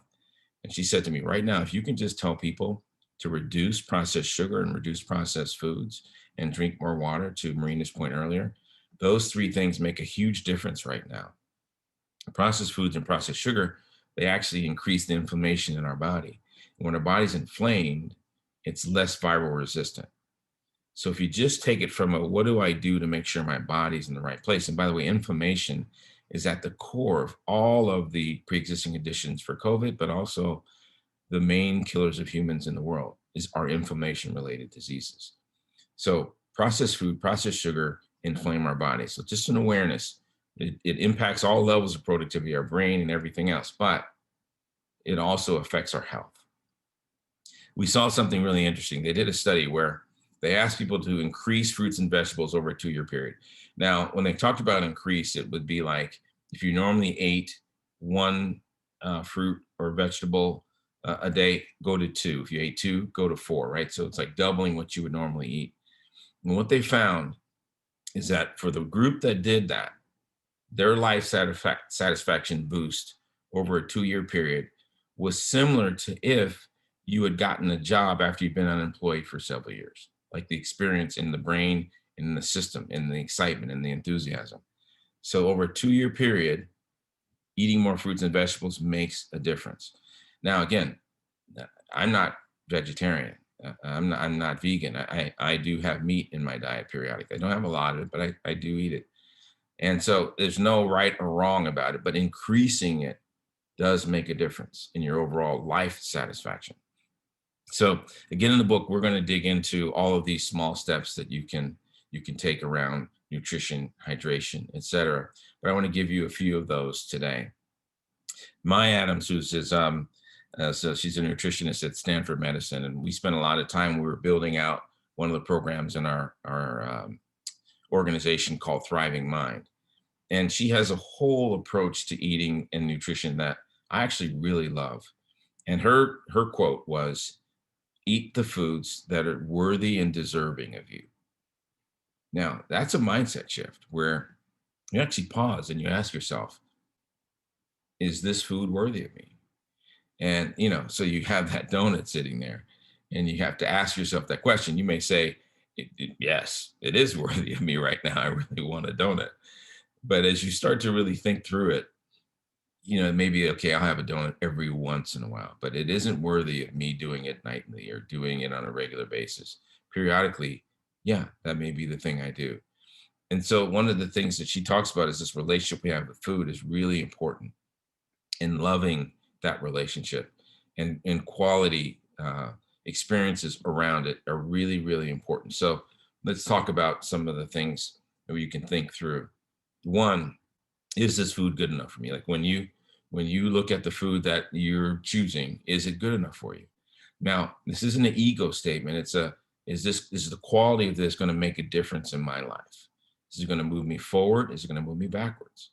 And she said to me, right now, if you can just tell people to reduce processed sugar and reduce processed foods and drink more water, to Marina's point earlier, those three things make a huge difference right now. Processed foods and processed sugar, they actually increase the inflammation in our body. And when our body's inflamed, it's less viral resistant. So if you just take it from what do I do to make sure my body's in the right place? And by the way, inflammation is at the core of all of the pre-existing conditions for COVID, but also the main killers of humans in the world are inflammation-related diseases. So processed food, processed sugar inflame our body. So just an awareness, it impacts all levels of productivity, our brain and everything else, but it also affects our health. We saw something really interesting. They did a study where they asked people to increase fruits and vegetables over a 2-year period. Now, when they talked about increase, it would be like if you normally ate one fruit or vegetable a day, go to 2. If you ate 2, go to 4, right? So it's like doubling what you would normally eat. And what they found is that for the group that did that, their life satisfaction boost over a 2-year period was similar to if you had gotten a job after you've been unemployed for several years. Like the experience in the brain, in the system, in the excitement, and the enthusiasm. So over a 2-year period, eating more fruits and vegetables makes a difference. Now, again, I'm not vegetarian. I'm not vegan. I do have meat in my diet periodically. I don't have a lot of it, but I do eat it. And so there's no right or wrong about it, but increasing it does make a difference in your overall life satisfaction. So again, in the book, we're going to dig into all of these small steps that you can take around nutrition, hydration, etc. But I want to give you a few of those today. Maya Adams, so she's a nutritionist at Stanford Medicine, and we spent a lot of time. We were building out one of the programs in our organization called Thriving Mind, and she has a whole approach to eating and nutrition that I actually really love. And her quote was, "Eat the foods that are worthy and deserving of you." Now, that's a mindset shift where you actually pause and you ask yourself, is this food worthy of me? And, so you have that donut sitting there and you have to ask yourself that question. You may say, yes, it is worthy of me right now. I really want a donut. But as you start to really think through it, maybe, okay, I'll have a donut every once in a while, but it isn't worthy of me doing it nightly or doing it on a regular basis. Periodically, yeah, that may be the thing I do. And so one of the things that she talks about is this relationship we have with food is really important, and loving that relationship and quality experiences around it are really, really important. So let's talk about some of the things that you can think through. One, is this food good enough for me? Like when you look at the food that you're choosing, is it good enough for you? Now, this isn't an ego statement. Is the quality of this going to make a difference in my life? Is it going to move me forward? Is it going to move me backwards?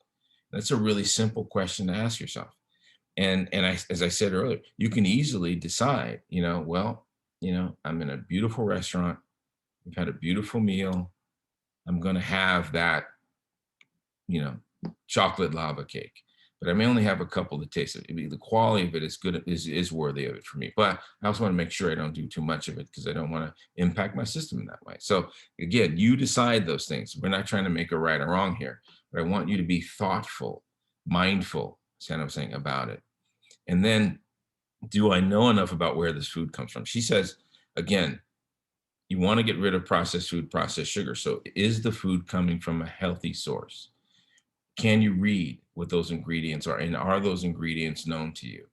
That's a really simple question to ask yourself. And as I said earlier, you can easily decide, I'm in a beautiful restaurant. We've had a beautiful meal. I'm going to have that, chocolate lava cake, but I may only have a couple to taste it. The quality of it is good, is worthy of it for me. But I also want to make sure I don't do too much of it because I don't want to impact my system in that way. So again, you decide those things. We're not trying to make a right or wrong here, but I want you to be thoughtful, mindful, that's what I'm saying, about it. And then, do I know enough about where this food comes from? She says, again, you want to get rid of processed food, processed sugar. So is the food coming from a healthy source? Can you read what those ingredients are? And are those ingredients known to you?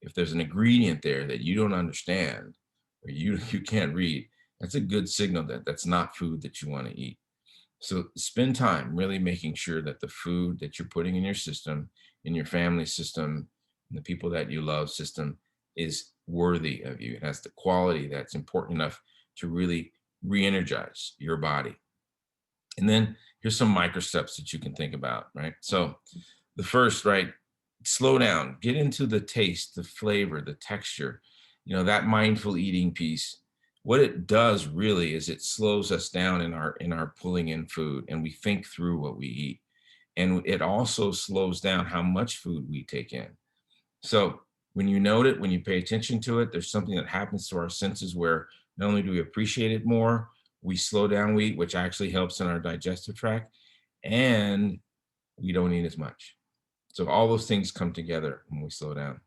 If there's an ingredient there that you don't understand or you can't read, that's a good signal that that's not food that you want to eat. So spend time really making sure that the food that you're putting in your system, in your family system, and the people that you love system is worthy of you. It has the quality that's important enough to really re-energize your body. And then here's some micro steps that you can think about, right? So the first, right, slow down, get into the taste, the flavor, the texture, that mindful eating piece. What it does really is it slows us down in our pulling in food, and we think through what we eat. And it also slows down how much food we take in. So when you note it, when you pay attention to it, there's something that happens to our senses where not only do we appreciate it more, we slow down, we eat, which actually helps in our digestive tract, and we don't eat as much. So all those things come together when we slow down.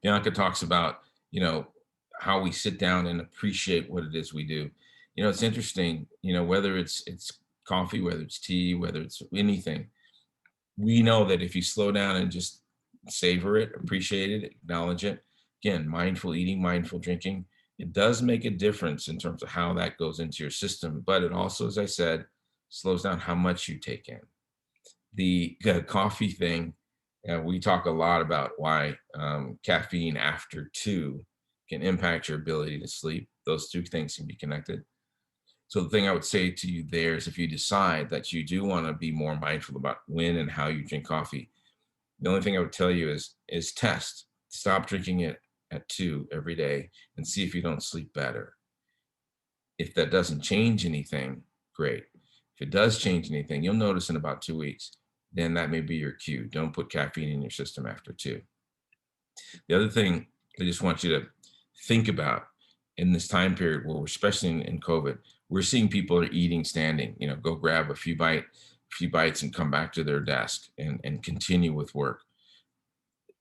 Bianca talks about, how we sit down and appreciate what it is we do. It's interesting, whether it's coffee, whether it's tea, whether it's anything, we know that if you slow down and just savor it, appreciate it, acknowledge it, again, mindful eating, mindful drinking, it does make a difference in terms of how that goes into your system. But it also, as I said, slows down how much you take in. The coffee thing, we talk a lot about why caffeine after 2 can impact your ability to sleep. Those 2 things can be connected. So the thing I would say to you there is if you decide that you do want to be more mindful about when and how you drink coffee, the only thing I would tell you is test. Stop drinking it at 2 every day and see if you don't sleep better. If that doesn't change anything, great. If it does change anything, you'll notice in about 2 weeks, then that may be your cue. Don't put caffeine in your system after 2. The other thing I just want you to think about in this time period where we're, especially in COVID, we're seeing people are eating standing, go grab a few bites and come back to their desk and continue with work.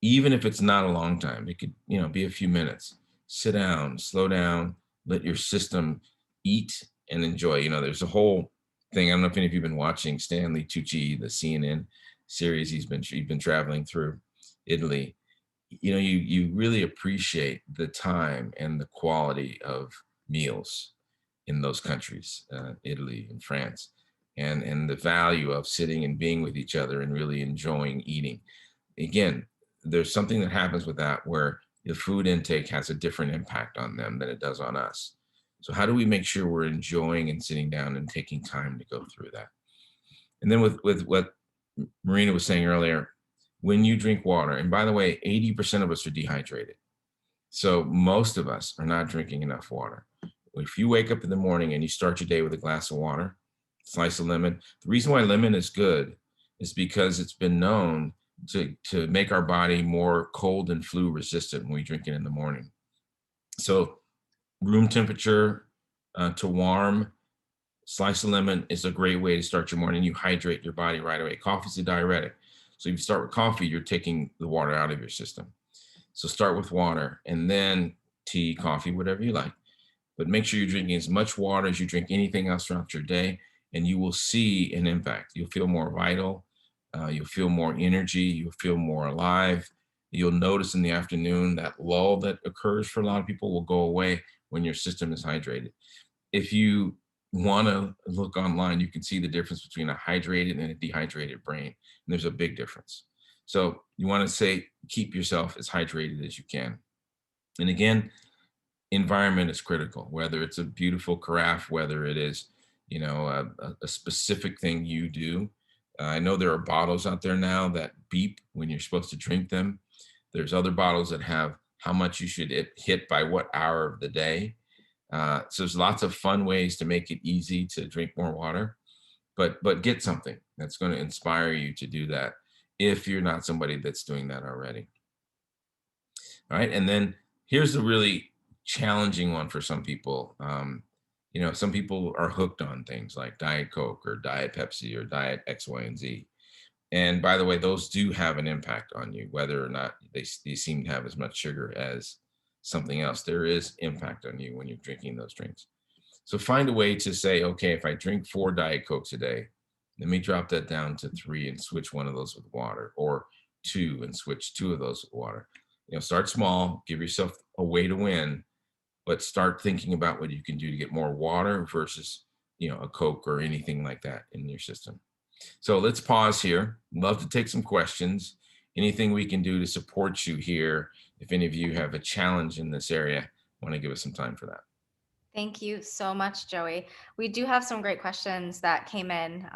Even if it's not a long time, it could, be a few minutes. Sit down, slow down, let your system eat and enjoy. There's a whole thing. I don't know if any of you have been watching Stanley Tucci, the CNN series. He's been traveling through Italy. you really appreciate the time and the quality of meals in those countries, Italy and France, and the value of sitting and being with each other and really enjoying eating. Again, there's something that happens with that where the food intake has a different impact on them than it does on us. So how do we make sure we're enjoying and sitting down and taking time to go through that? And then with what Marina was saying earlier, when you drink water, and by the way, 80% of us are dehydrated. So most of us are not drinking enough water. If you wake up in the morning and you start your day with a glass of water, slice of lemon, the reason why lemon is good is because it's been known to make our body more cold and flu resistant when we drink it in the morning. So room temperature to warm, slice of lemon is a great way to start your morning. You hydrate your body right away. Coffee is a diuretic. So if you start with coffee, you're taking the water out of your system. So start with water and then tea, coffee, whatever you like. But make sure you're drinking as much water as you drink anything else throughout your day, and you will see an impact. You'll feel more vital. You'll feel more energy. You'll feel more alive. You'll notice in the afternoon that lull that occurs for a lot of people will go away when your system is hydrated. If you want to look online, you can see the difference between a hydrated and a dehydrated brain. And there's a big difference. So you want to say, keep yourself as hydrated as you can. And again, environment is critical, whether it's a beautiful carafe, whether it is, a specific thing you do. I know there are bottles out there now that beep when you're supposed to drink them. There's other bottles that have how much you should hit by what hour of the day. So there's lots of fun ways to make it easy to drink more water, but get something that's going to inspire you to do that if you're not somebody that's doing that already. All right. And then here's the really challenging one for some people. Some people are hooked on things like Diet Coke or Diet Pepsi or Diet X, Y, and Z. And by the way, those do have an impact on you, whether or not they seem to have as much sugar as something else. There is impact on you when you're drinking those drinks. So find a way to say, okay, if I drink 4 Diet Cokes a day, let me drop that down to 3 and switch one of those with water, or 2 and switch 2 of those with water. Start small, give yourself a way to win, but start thinking about what you can do to get more water versus, a Coke or anything like that in your system. So let's pause here. Love to take some questions. Anything we can do to support you here. If any of you have a challenge in this area, want to give us some time for that. Thank you so much, Joey. We do have some great questions that came in.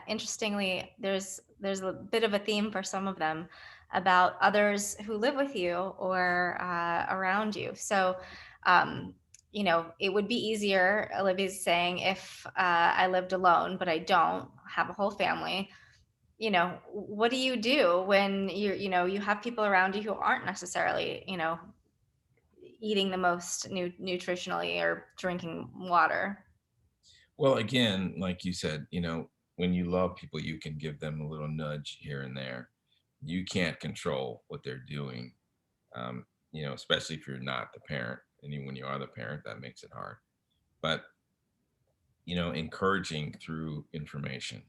Interestingly, there's a bit of a theme for some of them about others who live with you or around you. So, it would be easier, Olivia's saying, if I lived alone, but I don't have a whole family. What do you do when you have people around you who aren't necessarily, eating the most nutritionally or drinking water? Well, again, like you said, when you love people, you can give them a little nudge here and there. You can't control what they're doing, especially if you're not the parent. And even when you are the parent, that makes it hard. But, encouraging through information.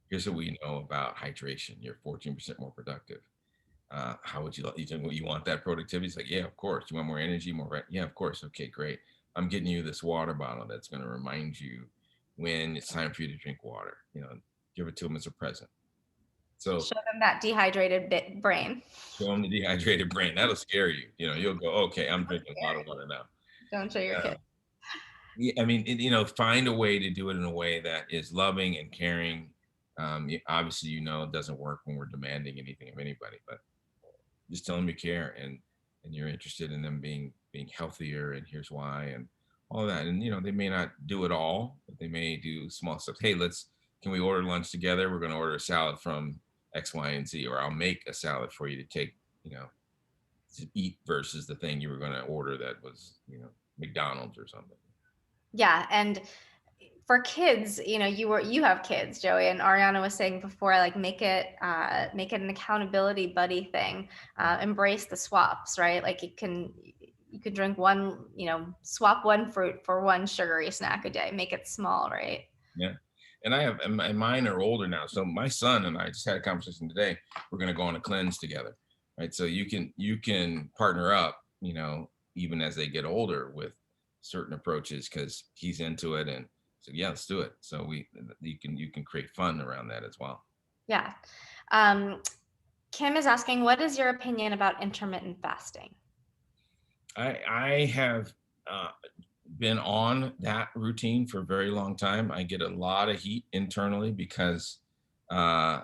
Here's what we know about hydration. You're 14% more productive. How would you like, you want that productivity? It's like, yeah, of course. You want more energy, yeah, of course. Okay, great. I'm getting you this water bottle that's going to remind you when it's time for you to drink water. Give it to them as a present. So show them that dehydrated brain. Show them the dehydrated brain. That'll scare you. You'll go, okay, I'm drinking a lot of water now. Don't show your kid. Yeah, I mean, find a way to do it in a way that is loving and caring. Obviously, it doesn't work when we're demanding anything of anybody, but just tell them you care and you're interested in them being healthier, and here's why, and all that. And they may not do it all, but they may do small stuff. Hey, can we order lunch together? We're going to order a salad from X, Y, and Z, or I'll make a salad for you to take, to eat versus the thing you were going to order that was, McDonald's or something. Yeah, and for kids, you have kids, Joey, and Arianna was saying before, like make it an accountability buddy thing. Embrace the swaps, right? Like you can drink one, swap one fruit for one sugary snack a day. Make it small, right? Yeah, and mine are older now. So my son and I just had a conversation today. We're going to go on a cleanse together, right? So you can partner up, even as they get older with certain approaches because he's into it and so yeah, let's do it. So you can create fun around that as well. Yeah. Kim is asking, what is your opinion about intermittent fasting? I have been on that routine for a very long time. I get a lot of heat internally because if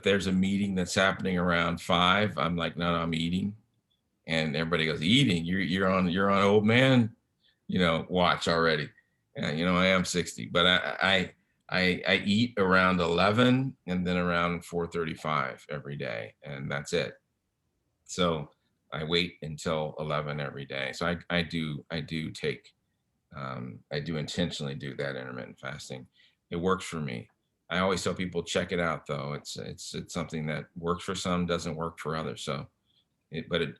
there's a meeting that's happening around 5, I'm like, no, I'm eating, and everybody goes, eating? You're on old man, watch already. I am 60, but I eat around 11 and then around 4:35 every day, and that's it. So I wait until 11 every day. So I do take I do intentionally do that intermittent fasting. It works for me. I always tell people check it out though. It's something that works for some, doesn't work for others. So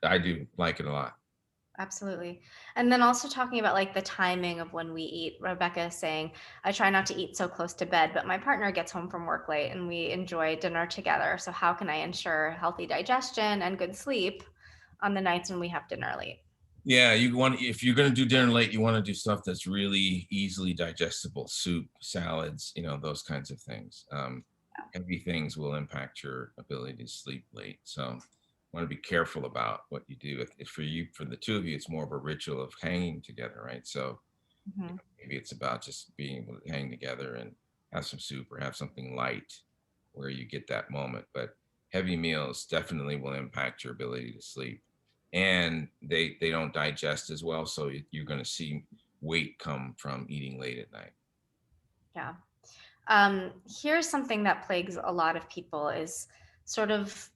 I do like it a lot. Absolutely. And then also talking about like the timing of when we eat. Rebecca is saying, I try not to eat so close to bed, but my partner gets home from work late and we enjoy dinner together. So how can I ensure healthy digestion and good sleep on the nights when we have dinner late? Yeah, if you're going to do dinner late, you want to do stuff that's really easily digestible, soup, salads, those kinds of things. Heavy things will impact your ability to sleep late. So want to be careful about what you do. For the two of you, it's more of a ritual of hanging together, right? So maybe it's about just being able to hang together and have some soup or have something light where you get that moment. But heavy meals definitely will impact your ability to sleep, and they don't digest as well. So you're going to see weight come from eating late at night. Yeah. Here's something that plagues a lot of people is sort of,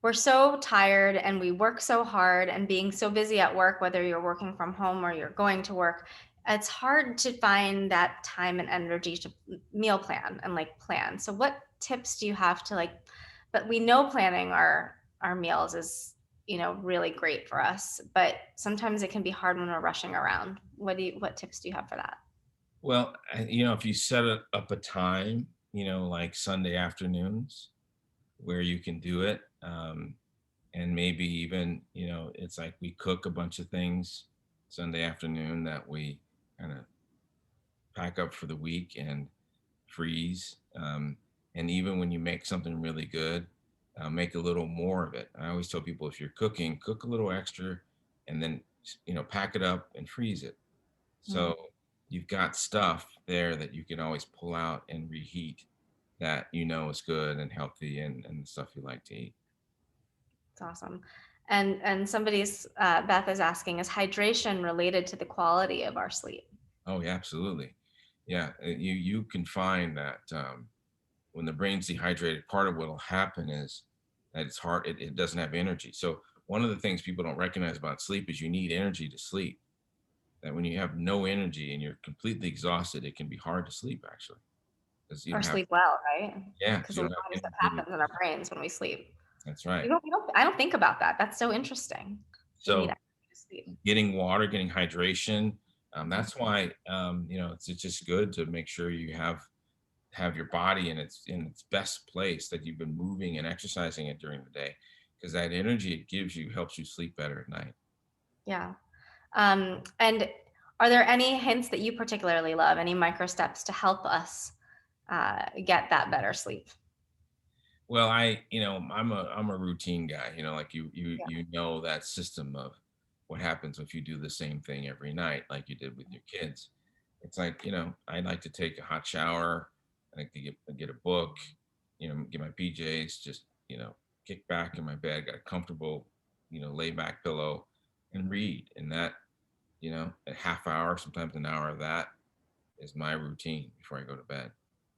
we're so tired and we work so hard, and being so busy at work, whether you're working from home or you're going to work, it's hard to find that time and energy to meal plan and like plan. So what tips do you have to but we know planning our meals is, really great for us, but sometimes it can be hard when we're rushing around. What tips do you have for that? Well, if you set up a time, like Sunday afternoons where you can do it, and maybe even, it's like we cook a bunch of things Sunday afternoon that we kind of pack up for the week and freeze. And even when you make something really good, make a little more of it. I always tell people, if you're cooking, cook a little extra and then, pack it up and freeze it. So you've got stuff there that you can always pull out and reheat that is good and healthy and the stuff you like to eat. It's awesome. And somebody's Beth is asking, is hydration related to the quality of our sleep? Oh yeah, absolutely. Yeah, you can find that when the brain's dehydrated, part of what will happen is that it's hard. It doesn't have energy. So one of the things people don't recognize about sleep is you need energy to sleep. That when you have no energy and you're completely exhausted, it can be hard to sleep actually. Or sleep well, right? Yeah, because a lot of stuff happens in our brains when we sleep. That's right. I don't think about that. That's so interesting. So getting water, getting hydration. That's why it's just good to make sure you have your body in its best place, that you've been moving and exercising it during the day, because that energy it gives you helps you sleep better at night. Yeah. And are there any hints that you particularly love, any microsteps to help us get that better sleep? Well, I'm a routine guy, like you that system of what happens if you do the same thing every night, like you did with your kids. It's like, I like to take a hot shower. I like to get a book, get my PJs, just, kick back in my bed, got a comfortable, lay back pillow and read. And that, a half hour, sometimes an hour of that is my routine before I go to bed.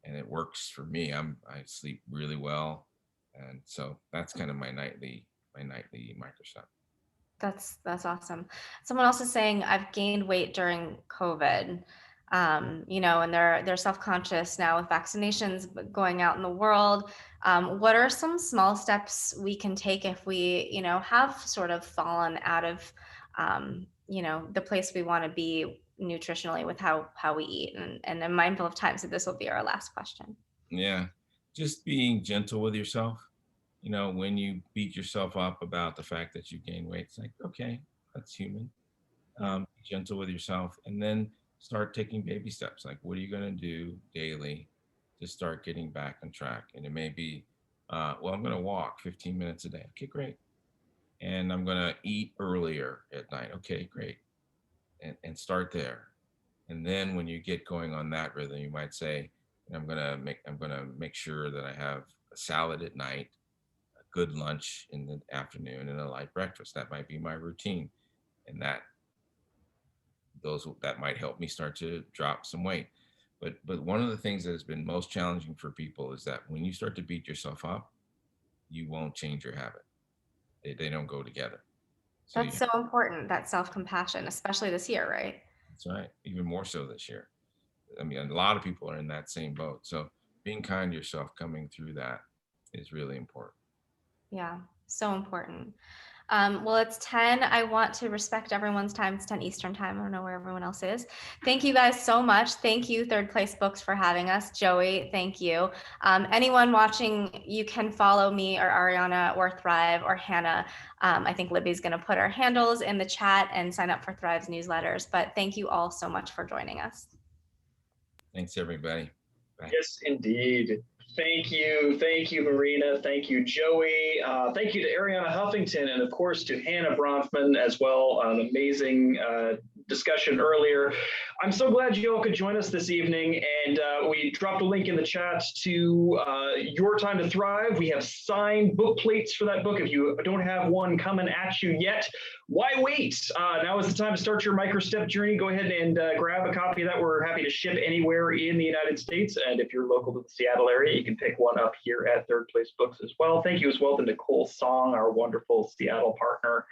And it works for me. I sleep really well. And so that's kind of my nightly Microsteps. That's awesome. Someone else is saying, I've gained weight during COVID, and they're self-conscious now with vaccinations going out in the world. What are some small steps we can take if we, have sort of fallen out of, the place we want to be nutritionally with how we eat? And I'm mindful of time, so this will be our last question. Yeah. just being gentle with yourself. You know, when you beat yourself up about the fact that you gain weight, it's like, okay, that's human. Be gentle with yourself, and then start taking baby steps. Like, what are you going to do daily to start getting back on track? And it may be, well, I'm going to walk 15 minutes a day. Okay, great. And I'm going to eat earlier at night. Okay, great. And start there. And then when you get going on that rhythm, you might say, I'm going to make sure that I have a salad at night, a good lunch in the afternoon, and a light breakfast. That might be my routine. And that might help me start to drop some weight. But one of the things that has been most challenging for people is that when you start to beat yourself up, you won't change your habit. They don't go together. So that's so important, that self-compassion, especially this year, right? That's right. Even more so this year. I mean, a lot of people are in that same boat. So being kind to yourself coming through that is really important. Yeah, so important. Well, it's 10. I want to respect everyone's time. It's 10 Eastern time. I don't know where everyone else is. Thank you guys so much. Thank you, Third Place Books, for having us. Joey, thank you. Anyone watching, you can follow me or Arianna or Thrive or Hannah. I think Libby's going to put our handles in the chat and sign up for Thrive's newsletters. But thank you all so much for joining us. Thanks, everybody. Bye. Yes, indeed. Thank you, Marina. Thank you, Joey. Thank you to Arianna Huffington, and of course to Hannah Bronfman as well. An amazing discussion earlier. I'm so glad you all could join us this evening, and we dropped a link in the chat to Your Time to Thrive. We have signed book plates for that book. If you don't have one coming at you yet, why wait? Now is the time to start your microstep journey. Go ahead and grab a copy of that. We're happy to ship anywhere in the United States, and if you're local to the Seattle area, you can pick one up here at Third Place Books as well. Thank you as well to Nicole Song, our wonderful Seattle partner,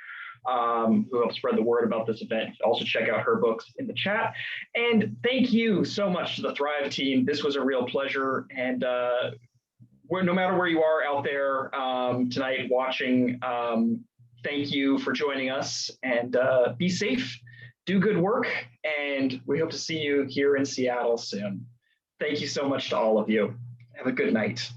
who helped spread the word about this event. Also check out her books in the chat. And thank you so much to the Thrive team. This was a real pleasure. And no matter where you are out there tonight watching, thank you for joining us, and be safe, do good work, and we hope to see you here in Seattle soon. Thank you so much to all of you. Have a good night.